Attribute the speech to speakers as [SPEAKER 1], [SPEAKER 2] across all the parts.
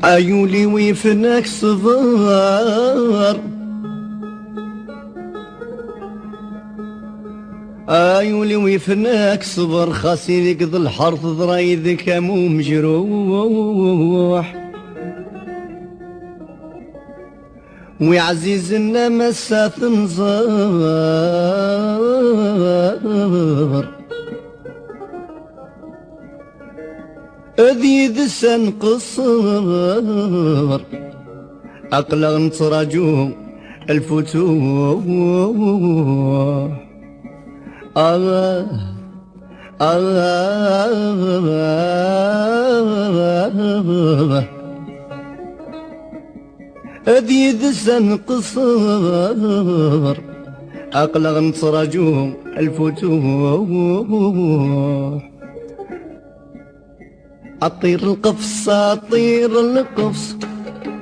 [SPEAKER 1] عيولي ويفناك صغار، عيولي ويفناك صبر، خاصي ذيك ذا الحرث ضرايدك مو مجروح، ويعزيزنا مسا تنظر، أذي ذسن قصر، أقلغ نتراجو الفتوح. أذي ذسن قصر، أقلغ نتراجو الفتوح. أطير القفص أطير القفص،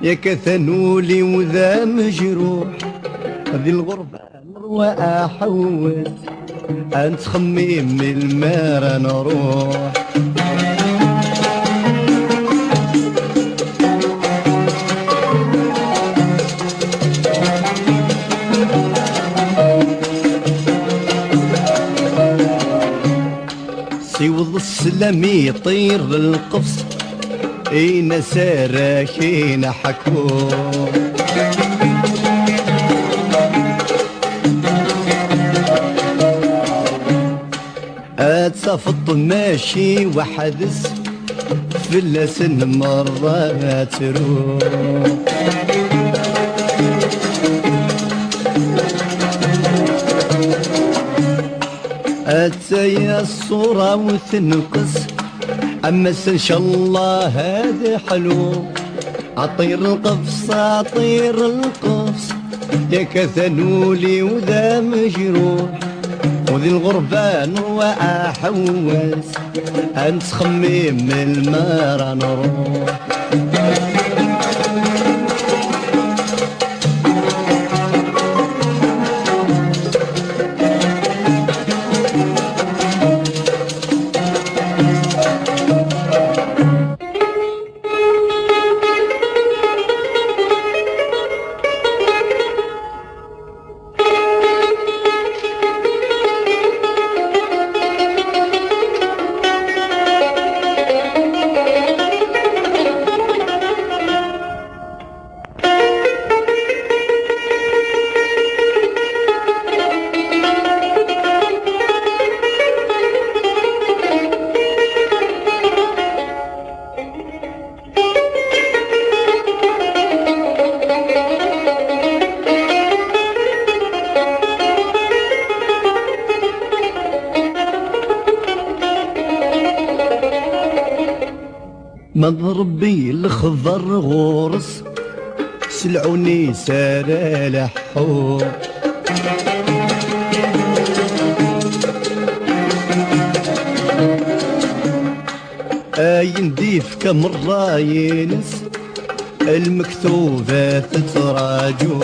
[SPEAKER 1] يا كثنولي وذا مجروح، هذي الغربة نروى أحوس، أنت خميم المار نروح. سيوض السلام يطير القفص، اين ساراكين حكو، اتسافط ماشي وحدس في اللسن مرة تروح. أتسيا الصورة وتنقص، أما إن شاء الله هذا حلو. أطير القفص أطير القفص، يا كثنولي وذا مجروح، وذي الغربة نروى أحوس، أنت خميم المار نروح. مضربي الخضر غورس، سلعوني سارة لحو، ينديف كمرة ينس، المكتوبة تتراجو.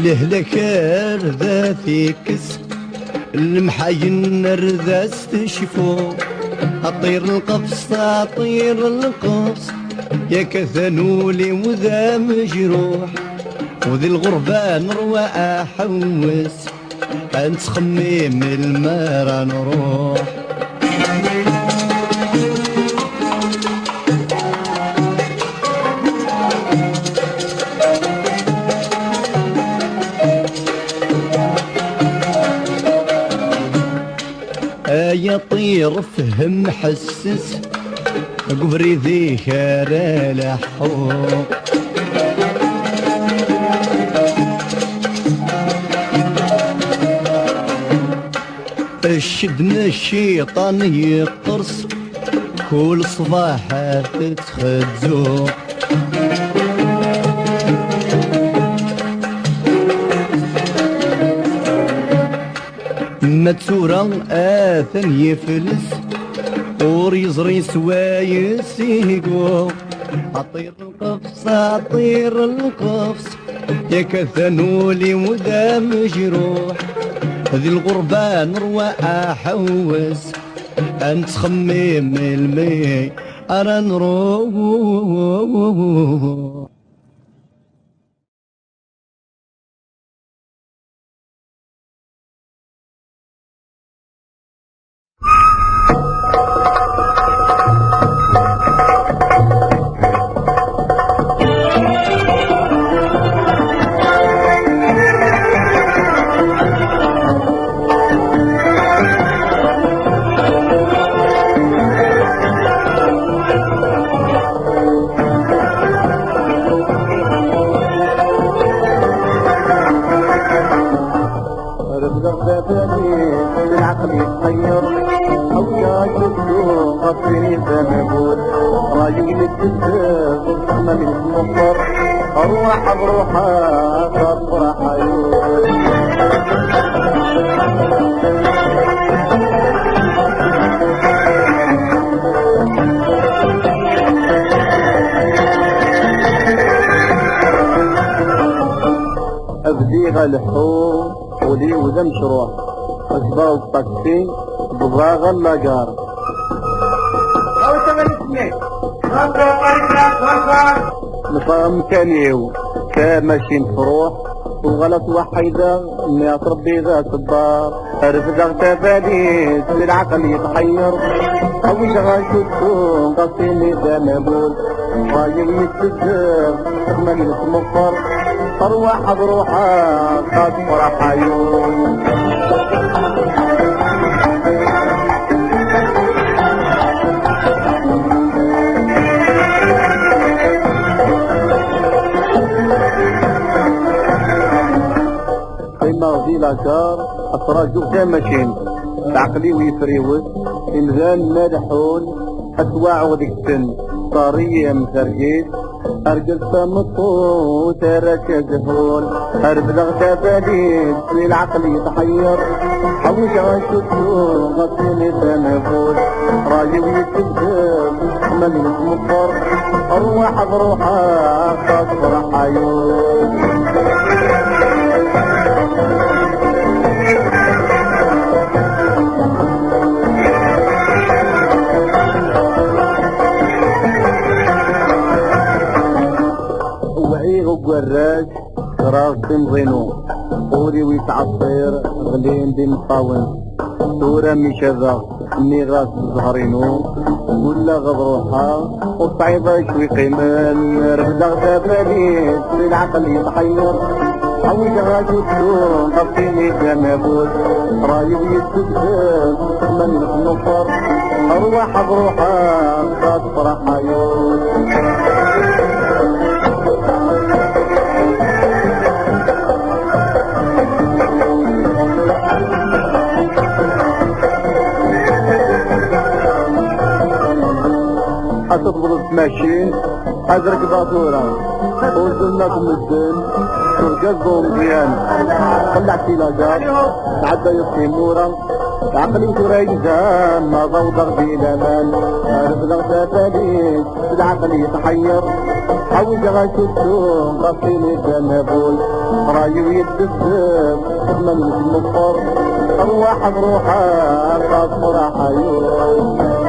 [SPEAKER 1] لهلك رذا فيكس، المحاين رذا استشفو. أطير القفص أطير القفص، يا كثنولي وذا مجروح، وذي الغربة نروى أحوس، أنت خميم المار نروح. يا طير فهم حسس، قبري ذي خير لحو. الشدنا الشيطان يقرص، كل صباح تتخزو. ما تسورة آثن يفلس ور يزري سوايس يقو عطير القفص عطير القفص يا كثنولي ودا مجروح هذي الغربة نروى أحوس أنت خميم المي أنا نروح
[SPEAKER 2] بالعقل يتغير أو يجدو غفيني زمبول رايو يتكتب ما من المصر أروح بروحها تفرح عيون أبديغ الحوم ولي وذا مشروع أسباو الطاكسي ببراغ اللاجار نفهم كانيو كماشي مفروح وغلط وحيدة ما تربي ذا الدار رفدغ تفاديت بالعقل يتحير أو شغاشتو قصيني ذا مبول رايو يتسجر ما من المفر أروح بروحها قد فرح عيون قيمة في لاكار أسراجو كماشين عقلي ويفريوز إمزان مالحون أسواع ودكتن طارية مثرجيت أرجل سمطو ترك زهول أربلغ تباليد للعقل يتحير حوش عشتو غطيني تنفول رايو يتكتب من المطر أروح بروحها تصرح عيون وراج راس تنظينو قولي ويتعصير غلين دي مطاون سورة مشذا ميغاس زهرينو ولا غضروحها وصعيبة شوي قيمان رفدغ تباليد للعقل يتحير حوش غاجوتو غطيني جمابوت رايو يتكتب من النصر أروح بروحها تصرح عيون تفضل تماشين حذرك باطورة وزلناكم الدين ترقزوا مزيان طلعت لاجار تعدى يصفي نورا عقلي تريجان ما ضوضغ في الامان رفضغ تفاديد العقل يتحير حوش غاشتو غطيني جنبول رايو يتكتب من المصر أرواح بروحها تصرح عيون